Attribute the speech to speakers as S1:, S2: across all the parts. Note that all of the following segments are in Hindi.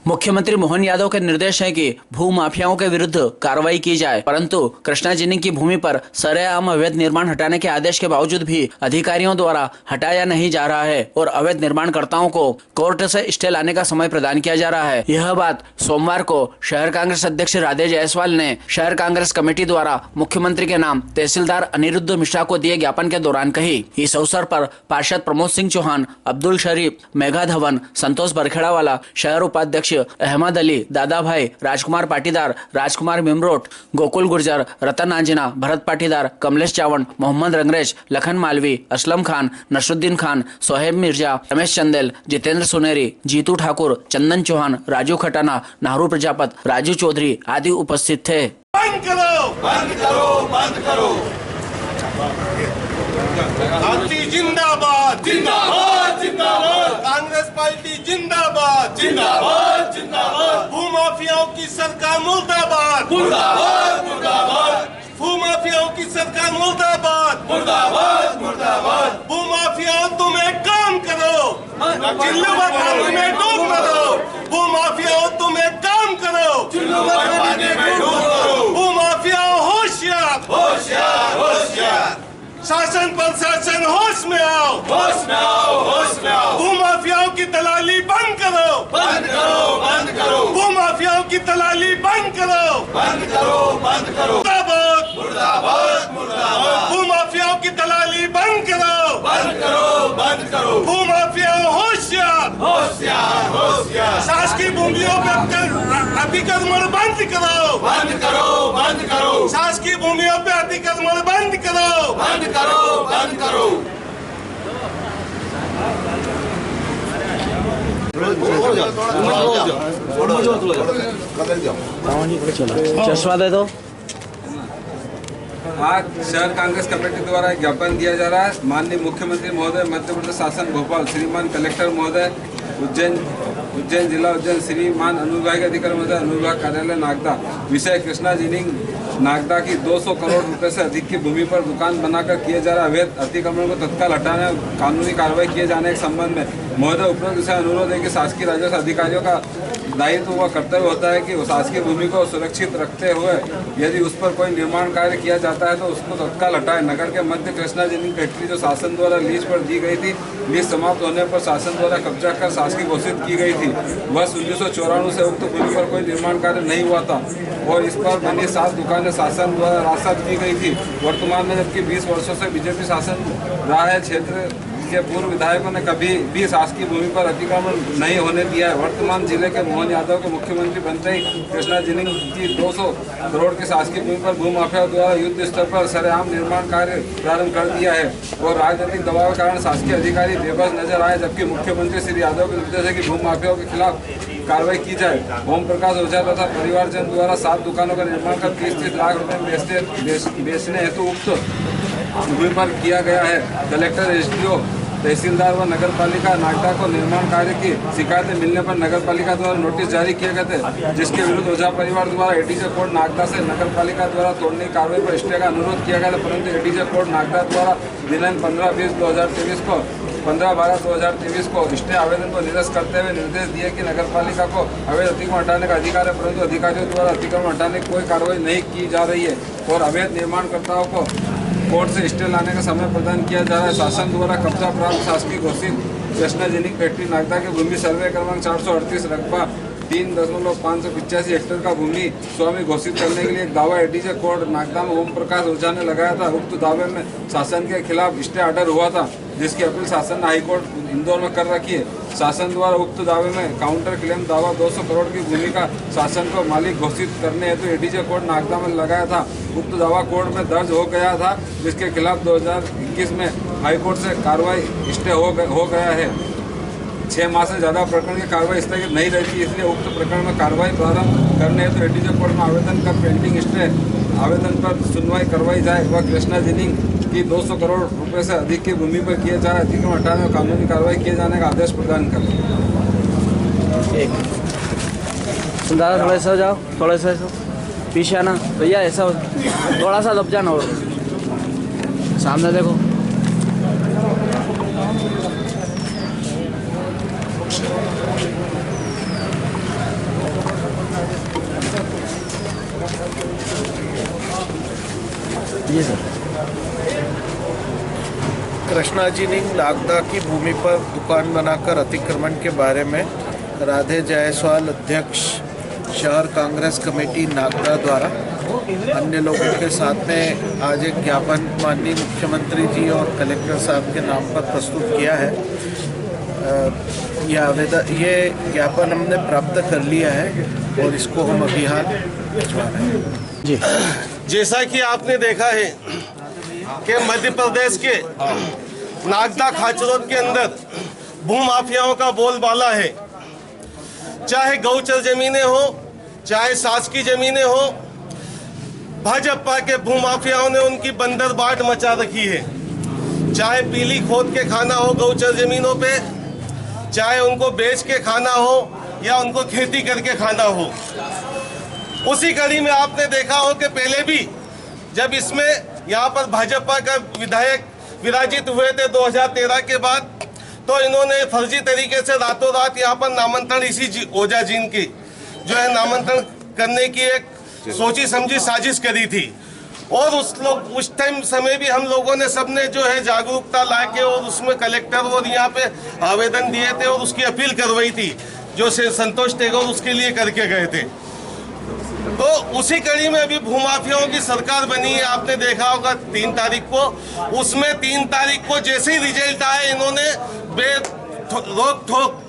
S1: मुख्यमंत्री मोहन यादव के निर्देश है कि भू माफियाओं के विरुद्ध कार्रवाई की जाए, परंतु कृष्णा जिनी की भूमि पर सरेआम अवैध निर्माण हटाने के आदेश के बावजूद भी अधिकारियों द्वारा हटाया नहीं जा रहा है और अवैध निर्माणकर्ताओं को कोर्ट से स्टे लाने का समय प्रदान किया जा रहा है। यह बात सोमवार को शहर कांग्रेस अध्यक्ष राधे जायसवाल ने शहर कांग्रेस कमेटी द्वारा मुख्यमंत्री के नाम तहसीलदार अनिरुद्ध मिश्रा को दिए ज्ञापन के दौरान कही। इस अवसर पर पार्षद प्रमोद सिंह चौहान, अब्दुल शरीफ, मेघा धवन, संतोष बरखेड़ावाला, शहर उपाध्यक्ष अहमद अली, दादा भाई, राजकुमार पाटीदार, राजकुमार मिमरोट, गोकुल गुर्जर, रतन आंजना, भरत पाटीदार, कमलेश चावण, मोहम्मद रंगरेज, लखन मालवी, असलम खान, नसरुद्दीन खान, सोहेब मिर्जा, रमेश चंदेल, जितेंद्र सुनेरी, जीतू ठाकुर, चंदन चौहान, राजू खटाना, नाहरू प्रजापत, राजू चौधरी आदि उपस्थित थे।
S2: बंद करो, बंद करो, बंद करो। क्रांति जिंदाबाद, जिंदाबाद, जिंदाबाद। कांग्रेस पार्टी जिंदाबाद, जिंदाबाद, जिंदाबाद। भूमाफियाओं की सरकार मुर्दाबाद, मुर्दाबाद, मुर्दाबाद। भूमाफियाओं की सरकार मुर्दाबाद, मुर्दाबाद, मुर्दाबाद। भूमाफियाओं तुम एक काम करो, चिल्लुआ पानी में डूब मरो। भूमाफियाओं तुम एक काम करो, चिल्लुआ पानी में डूब मरो। भूमाफियाओं होशियार, होशियार, होशियार। शासन प्रशासन होश में आओ, होश में आओ, होश में आओ। भूमाफियाओं की दलाली बंद करो, बंद करो, बंद करो। भूमाफियाओं की दलाली बंद करो, बंद करो, बंद करो। मुर्दाबाद, मुर्दाबाद, मुर्दाबाद। भूमाफियाओं की दलाली बंद करो, बंद करो, बंद करो। भूमाफियाओं होशियार, होशियार, होशियार। शासकीय भूमियों पे अतिक्रमण बंद करो, बंद करो, बंद करो। शासकीय भूमियों पे अतिक्रमण बंद करो, बंद करो, बंद करो।
S1: चश्मा दे दो।
S3: आज शहर कांग्रेस कमेटी द्वारा एक ज्ञापन दिया जा रहा है। माननीय मुख्यमंत्री महोदय, मध्य प्रदेश शासन भोपाल, श्रीमान कलेक्टर महोदय, उज्जैन जिला उज्जैन, श्रीमान अनुविभाग अधिकारी महोदय, अनुविभाग कार्यालय नागदा, विषय कृष्णा जिनिंग नागदा की 200 करोड़ रुपए से अधिक की भूमि पर दुकान बनाकर किए जा रहे अवैध अतिक्रमण को तत्काल हटाने और कानूनी कार्रवाई किए जाने के संबंध में महोदय उपरोक्त विषय अनुरोध है कि शासकीय राजस्व अधिकारियों का दायित्व व कर्तव्य होता है कि शासकीय भूमि को सुरक्षित रखते हुए यदि उस पर कोई निर्माण कार्य किया जाता है तो उसको तत्काल हटाए। नगर के मध्य कृष्णा जिनिंग फैक्ट्री जो शासन द्वारा लीज पर दी गई थी, लीज समाप्त होने पर शासन द्वारा कब्जा कर शासकीय घोषित की गई थी। वर्ष 1994 से उक्त भूमि पर कोई निर्माण कार्य नहीं हुआ था और इस पर बनी 7 दुकानें शासन द्वारा राजसात की गई थी। वर्तमान में जबकि 20 वर्षों से बीजेपी शासन रहा है, क्षेत्र के पूर्व विधायकों ने कभी भी शासकीय भूमि पर अतिक्रमण नहीं होने दिया है। वर्तमान जिले के मोहन यादव के मुख्यमंत्री बनते ही कृष्णा जिनिंग की 200 करोड़ की शासकीय भूमि पर भूमाफिया द्वारा युद्ध स्तर पर सरेआम निर्माण कार्य प्रारंभ कर दिया है और राजनीतिक दबाव के कारण शासकीय अधिकारी बेबस नजर आए, जबकि मुख्यमंत्री श्री यादव के निर्देश है कि भूमाफियाओं के खिलाफ कार्रवाई की जाए। ओम प्रकाश ओझा तथा परिवारजन द्वारा 7 दुकानों का निर्माण कर 30-30 लाख रुपए बेचने हेतु उक्त भूमि पर किया गया है। कलेक्टर, एसडीओ, तहसीलदार व नगर पालिका नागदा को निर्माण कार्य की शिकायतें मिलने पर नगर पालिका द्वारा नोटिस जारी किए गए थे, जिसके विरुद्ध ओझा परिवार द्वारा एडीजे कोर्ट नागदा से नगर पालिका द्वारा तोड़ने की कार्रवाई पर स्टे का अनुरोध किया गया था, परंतु एडीजे कोर्ट नागदा द्वारा दिनांक 15/20/2023 को स्टे आवेदन को निरस्त करते हुए निर्देश दिए कि नगर पालिका को अवैध अतिक्रमण हटाने का अधिकार है, परंतु अधिकारियों द्वारा अतिक्रमण हटाने की कोई कार्रवाई नहीं की जा रही है और अवैध निर्माणकर्ताओं को कोर्ट से स्टे लाने का समय प्रदान किया जा रहा है। शासन द्वारा कब्जा प्राप्त शासकीय घोषित कृष्णा जिनिंग फैक्ट्री नागदा की भूमि सर्वे क्रमांक 438 रकबा 3.585 हेक्टेयर का भूमि स्वामी घोषित करने के लिए एक दावा एडीजे कोर्ट नागदा में ओम प्रकाश ओझा ने लगाया था। उक्त दावे में शासन के खिलाफ स्टे ऑर्डर हुआ था, जिसकी अपील शासन ने हाईकोर्ट इंदौर में कर रखी है। शासन द्वारा उक्त दावे में काउंटर क्लेम दावा 200 करोड़ की भूमि का शासन को मालिक घोषित करने हेतु एडीजे कोर्ट नागदा में लगाया था। उक्त दावा कोर्ट में दर्ज हो गया था, जिसके खिलाफ 2021 में हाईकोर्ट से कार्रवाई स्टे हो गया है। 6 माह से ज़्यादा प्रकरण की कार्रवाई स्थगित नहीं रहती, इसलिए उक्त प्रकरण में कार्रवाई प्रारंभ करने हेतु एडीजे कोर्ट में आवेदन कर पेंडिंग स्टे आवेदन पर सुनवाई करवाई जाए व कृष्णा जिनिंग की 200 करोड़ रुपए से अधिक की भूमि पर किए जा रहे अतिक्रमण हटाने और कानूनी कार्रवाई किए जाने का आदेश प्रदान करें।
S1: दादा थोड़ा सा जाओ, थोड़ा सा पीछे आना भैया, ऐसा थोड़ा सा दब जाना और सामने देखो। जी सर।
S4: कृष्णा जिनिंग नागदा की भूमि पर दुकान बनाकर अतिक्रमण के बारे में राधे जायसवाल अध्यक्ष शहर कांग्रेस कमेटी नागदा द्वारा अन्य लोगों के साथ में आज एक ज्ञापन माननीय मुख्यमंत्री जी और कलेक्टर साहब के नाम पर प्रस्तुत किया है। ये ज्ञापन हमने प्राप्त कर लिया है और इसको हम अभी हाल भिजवा रहे हैं।
S1: जी,
S2: जैसा कि आपने देखा है कि मध्य प्रदेश के नागदा खाचरोद के अंदर भूमाफियाओं का बोलबाला है। चाहे गौचर जमीनें हो, चाहे शासकीय जमीनें हो, भाजपा के भूमाफियाओं ने उनकी बंदरबाट मचा रखी है। चाहे पीली खोद के खाना हो गौचर जमीनों पे, चाहे उनको बेच के खाना हो या उनको खेती करके खाना हो। उसी कड़ी में आपने देखा हो कि पहले भी जब इसमें यहाँ पर भाजपा का विधायक विराजित हुए थे 2013 के बाद, तो इन्होंने फर्जी तरीके से रातों रात यहाँ पर नामांतरण इसी ओझा जीन की जो है नामांतरण करने की एक सोची समझी साजिश करी थी। और उस टाइम समय भी हम लोगों ने सबने जो है जागरूकता लाके और उसमें कलेक्टर और यहाँ पे आवेदन दिए थे और उसकी अपील करवाई थी जो संतोष टेगोर उसके लिए करके गए थे। तो उसी कड़ी में अभी भूमाफियाओं की सरकार बनी है। आपने देखा होगा 3 तारीख को, उसमें 3 तारीख को जैसे ही रिजल्ट आए इन्होंने रोक ठोक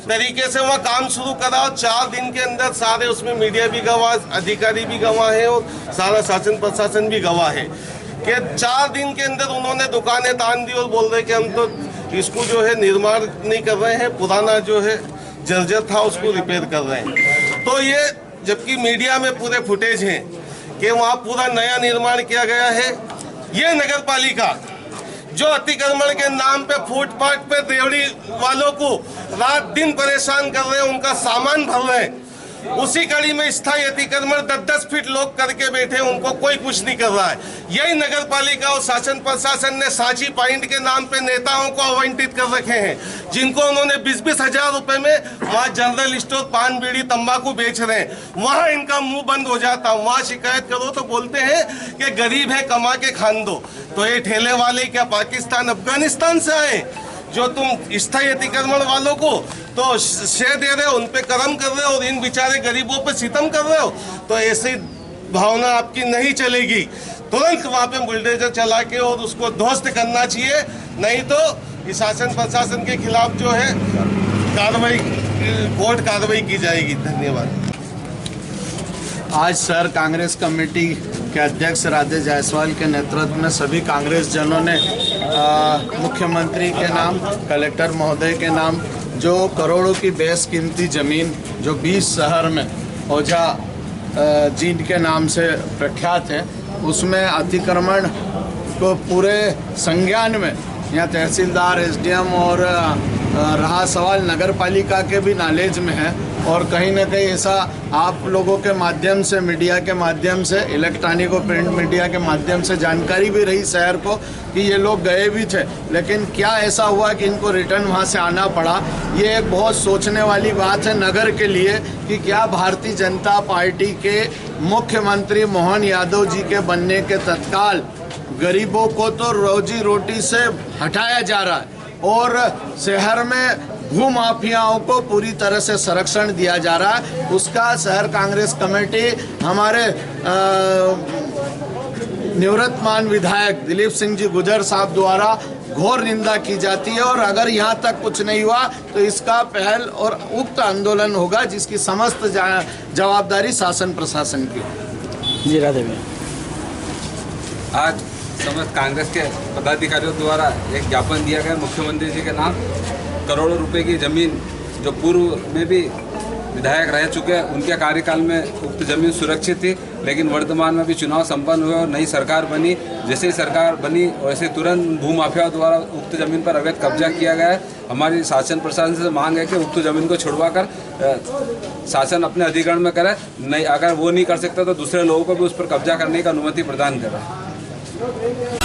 S2: तरीके से वहाँ काम शुरू करा और 4 दिन के अंदर सारे उसमें मीडिया भी गवाह, अधिकारी भी गवाह है और सारा शासन प्रशासन भी गवाह है कि 4 दिन के अंदर उन्होंने दुकानें तान दी और बोल रहे कि हम तो इसको जो है निर्माण नहीं कर रहे हैं, पुराना जो है जर्जर था उसको रिपेयर कर रहे हैं। तो ये जबकि मीडिया में पूरे फुटेज हैं कि वहाँ पूरा नया निर्माण किया गया है। ये नगर पालिका जो अतिक्रमण के नाम पे फुटपाथ पे रेवड़ी वालों को रात दिन परेशान कर रहे हैं, उनका सामान भर रहे हैं, उसी कड़ी में स्थायी अतिक्रमण 10-10 फीट लोग करके बैठे, उनको कोई कुछ नहीं कर रहा है। यही नगर पालिका और शासन प्रशासन ने सांची पॉइंट के नाम पे नेताओं को आवंटित कर रखे हैं, जिनको उन्होंने 20-20 हजार रुपए में वहाँ जनरल स्टोर पान बीड़ी तंबाकू बेच रहे हैं। वहाँ इनका मुंह बंद हो जाता। वहाँ शिकायत करो तो बोलते हैं कि गरीब है कमा के खान दो। तो ये ठेले वाले क्या पाकिस्तान अफगानिस्तान से आए जो तुम स्थायी अतिक्रमण वालों को तो शे दे रहे हो, उन पे कर्म कर रहे हो और इन बेचारे गरीबों पे सितम कर रहे हो? तो ऐसी भावना आपकी नहीं चलेगी। तुरंत वहाँ पे बुलडोजर चला के और उसको ध्वस्त करना चाहिए, नहीं तो शासन प्रशासन के खिलाफ जो है कार्रवाई, कोर्ट कार्रवाई की जाएगी। धन्यवाद।
S4: आज शहर कांग्रेस कमेटी के अध्यक्ष राधे जायसवाल के नेतृत्व में सभी कांग्रेस जनों ने मुख्यमंत्री के नाम, कलेक्टर महोदय के नाम जो करोड़ों की बेशकीमती ज़मीन जो 20 शहर में ओझा जीन के नाम से प्रख्यात है, उसमें अतिक्रमण को पूरे संज्ञान में यहाँ तहसीलदार, एसडीएम और रहा सवाल नगर पालिका के भी नॉलेज में है। और कहीं ना कहीं ऐसा आप लोगों के माध्यम से, मीडिया के माध्यम से, इलेक्ट्रॉनिक और प्रिंट मीडिया के माध्यम से जानकारी भी रही शहर को कि ये लोग गए भी थे, लेकिन क्या ऐसा हुआ कि इनको रिटर्न वहाँ से आना पड़ा। ये एक बहुत सोचने वाली बात है नगर के लिए कि क्या भारतीय जनता पार्टी के मुख्यमंत्री मोहन यादव जी के बनने के तत्काल गरीबों को तो रोजी रोटी से हटाया जा रहा है और शहर में भूमाफियाओं को पूरी तरह से संरक्षण दिया जा रहा है। उसका शहर कांग्रेस कमेटी हमारे निवृत्तमान विधायक दिलीप सिंह जी गुजर साहब द्वारा घोर निंदा की जाती है और अगर यहाँ तक कुछ नहीं हुआ तो इसका पहल और उक्त आंदोलन होगा जिसकी समस्त जवाबदारी शासन प्रशासन की।
S1: जी राधे भैया।
S3: आज समस्त कांग्रेस के पदाधिकारियों द्वारा एक ज्ञापन दिया गया मुख्यमंत्री जी के नाम। करोड़ों रुपए की जमीन जो पूर्व में भी विधायक रह चुके हैं, उनके कार्यकाल में उक्त जमीन सुरक्षित थी, लेकिन वर्तमान में भी चुनाव संपन्न हुए और नई सरकार बनी। जैसे ही सरकार बनी वैसे तुरंत भूमाफिया द्वारा उक्त जमीन पर अवैध कब्जा किया गया है। हमारी शासन प्रशासन से मांग है कि उक्त जमीन को छुड़वाकर शासन अपने अधिग्रहण में करे। नहीं, अगर वो नहीं कर सकता तो दूसरे लोगों को भी उस पर कब्जा करने की अनुमति प्रदान करे।